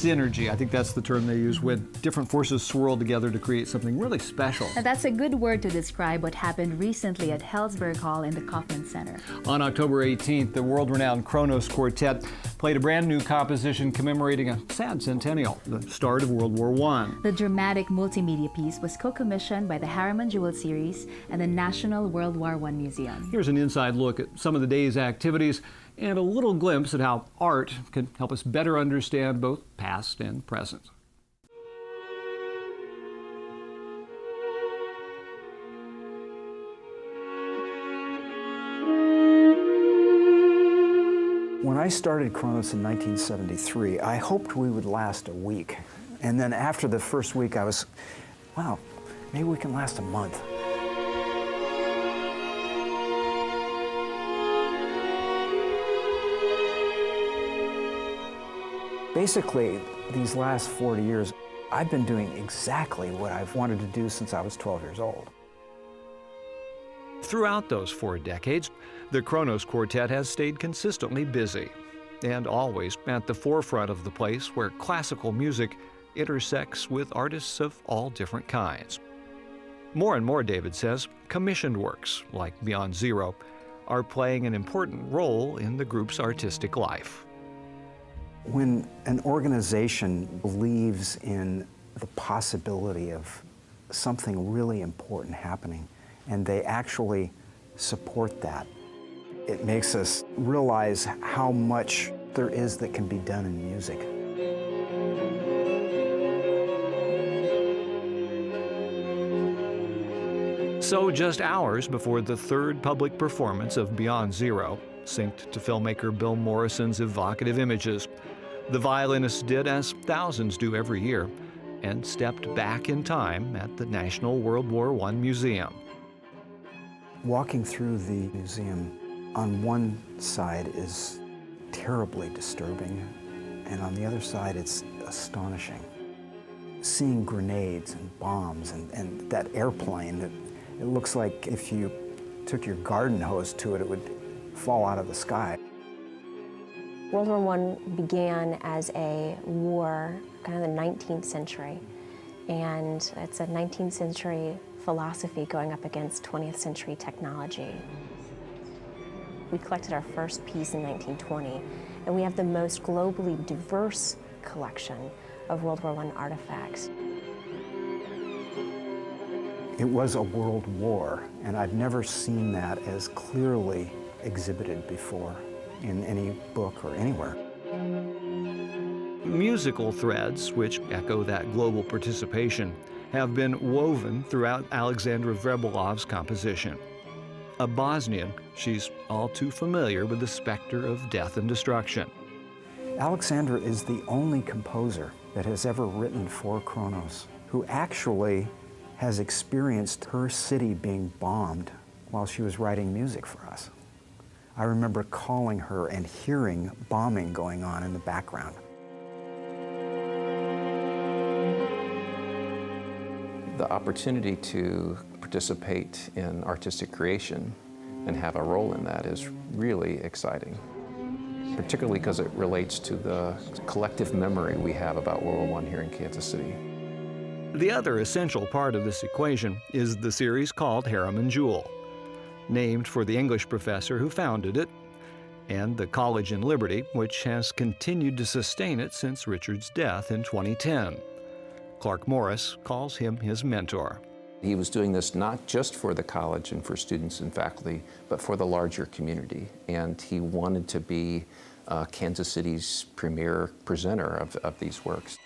synergy. I think that's the term they use when different forces swirl together to create something really special. Now, that's a good word to describe what happened recently at Helzberg Hall in the Kauffman Center. On October 18th, the world-renowned Kronos Quartet played a brand new composition commemorating a sad centennial, the start of World War I. The dramatic multimedia piece was co-commissioned by the Harriman Jewell Series and the National World War I Museum. Here's an inside look at some of the day's activities and a little glimpse at how art can help us better understand both past and present. When I started Kronos in 1973, I hoped we would last a week. And then after the first week, I was, wow, maybe we can last a month. Basically, these last 40 years, I've been doing exactly what I've wanted to do since I was 12 years old. Throughout those 4 decades, the Kronos Quartet has stayed consistently busy and always at the forefront of the place where classical music intersects with artists of all different kinds. More and more, David says, commissioned works, like Beyond Zero, are playing an important role in the group's artistic life. When an organization believes in the possibility of something really important happening, and they actually support that, it makes us realize how much there is that can be done in music. So just hours before the 3rd public performance of Beyond Zero, synced to filmmaker Bill Morrison's evocative images, the violinists did as thousands do every year and stepped back in time at the National World War I Museum. Walking through the museum, on one side is terribly disturbing, and on the other side it's astonishing. Seeing grenades and bombs and that airplane, it looks like if you took your garden hose to it, it would fall out of the sky. World War I began as a war, kind of the 19th century, and it's a 19th century philosophy going up against 20th century technology. We collected our first piece in 1920, and we have the most globally diverse collection of World War I artifacts. It was a world war, and I've never seen that as clearly exhibited before in any book or anywhere. Musical threads, which echo that global participation, have been woven throughout Alexandra Vrebelov's composition. A Bosnian, she's all too familiar with the specter of death and destruction. Alexandra is the only composer that has ever written for Kronos who actually has experienced her city being bombed while she was writing music for us. I remember calling her and hearing bombing going on in the background. The opportunity to participate in artistic creation and have a role in that is really exciting, particularly because it relates to the collective memory we have about World War I here in Kansas City. The other essential part of this equation is the series called Harriman Jewell, named for the English professor who founded it, and the College in Liberty, which has continued to sustain it since Richard's death in 2010. Clark Morris calls him his mentor. He was doing this not just for the college and for students and faculty, but for the larger community. And he wanted to be Kansas City's premier presenter of these works.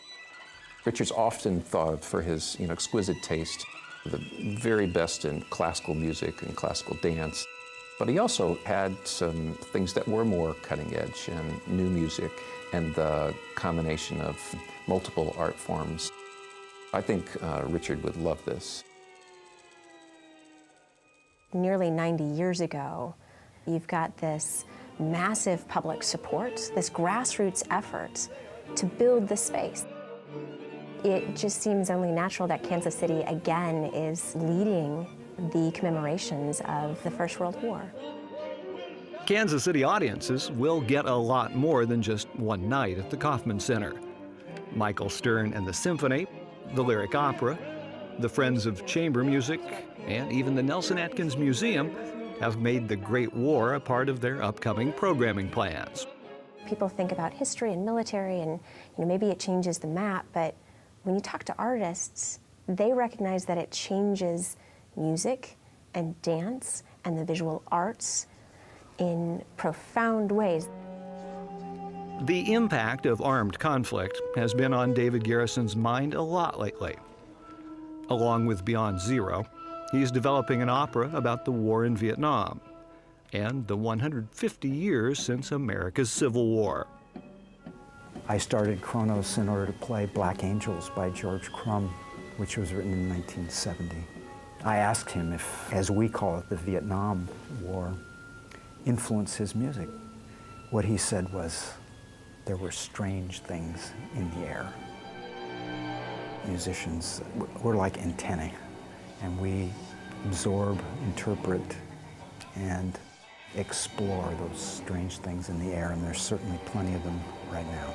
Richard's often thought of for his exquisite taste, the very best in classical music and classical dance. But he also had some things that were more cutting edge and new music and the combination of multiple art forms. I think Richard would love this. Nearly 90 years ago, you've got this massive public support, this grassroots effort to build the space. It just seems only natural that Kansas City, again, is leading the commemorations of the First World War. Kansas City audiences will get a lot more than just one night at the Kauffman Center. Michael Stern and the Symphony, the Lyric Opera, the Friends of Chamber Music, and even the Nelson Atkins Museum have made the Great War a part of their upcoming programming plans. People think about history and military and maybe it changes the map, but when you talk to artists, they recognize that it changes music and dance and the visual arts in profound ways. The impact of armed conflict has been on David Garrison's mind a lot lately. Along with Beyond Zero, he's developing an opera about the war in Vietnam and the 150 years since America's Civil War. I started Kronos in order to play Black Angels by George Crumb, which was written in 1970. I asked him if, as we call it, the Vietnam War influenced his music. What he said was, there were strange things in the air. Musicians, we're like antennae, and we absorb, interpret, and explore those strange things in the air, and there's certainly plenty of them right now.